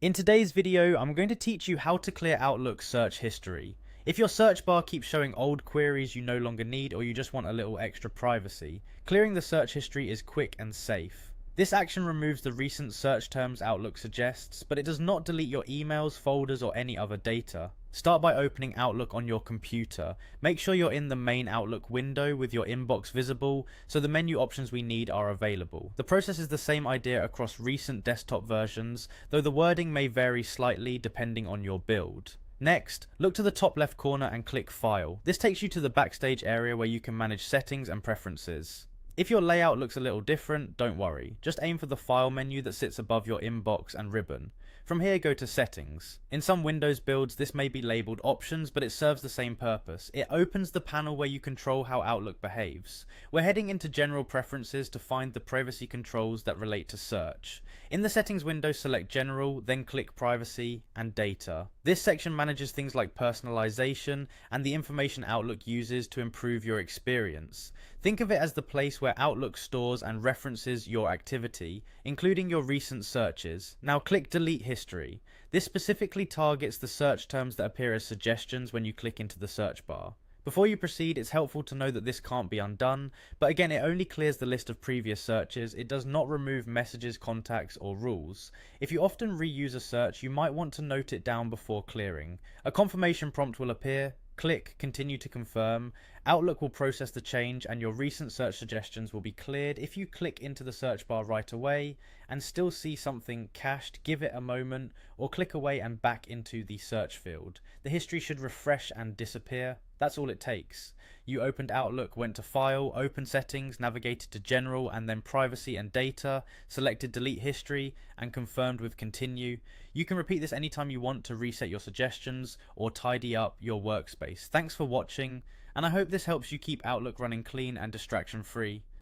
In today's video, I'm going to teach you how to clear Outlook search history. If your search bar keeps showing old queries you no longer need or you just want a little extra privacy, clearing the search history is quick and safe. This action removes the recent search terms Outlook suggests, but it does not delete your emails, folders, or any other data. Start by opening Outlook on your computer. Make sure you're in the main Outlook window with your inbox visible, so the menu options we need are available. The process is the same idea across recent desktop versions, though the wording may vary slightly depending on your build. Next, look to the top left corner and click File. This takes you to the Backstage area where you can manage settings and preferences. If your layout looks a little different, don't worry. Just aim for the File menu that sits above your inbox and ribbon. From here, go to Settings. In some Windows builds, this may be labeled Options, but it serves the same purpose. It opens the panel where you control how Outlook behaves. We're heading into General Preferences to find the privacy controls that relate to search. In the Settings window, select General, then click Privacy and Data. This section manages things like personalization and the information Outlook uses to improve your experience. Think of it as the place where Outlook stores and references your activity, including your recent searches. Now click Delete History. This specifically targets the search terms that appear as suggestions when you click into the search bar. Before you proceed, it's helpful to know that this can't be undone, but again, it only clears the list of previous searches. It does not remove messages, contacts, or rules. If you often reuse a search, you might want to note it down before clearing. A confirmation prompt will appear. Click Continue to confirm. Outlook will process the change and your recent search suggestions will be cleared. If you click into the search bar right away and still see something cached, give it a moment or click away and back into the search field. The history should refresh and disappear. That's all it takes. You opened Outlook, went to File, Open Settings, navigated to General and then Privacy and Data, selected Delete History and confirmed with Continue. You can repeat this anytime you want to reset your suggestions or tidy up your workspace. Thanks for watching, and I hope this helps you keep Outlook running clean and distraction free.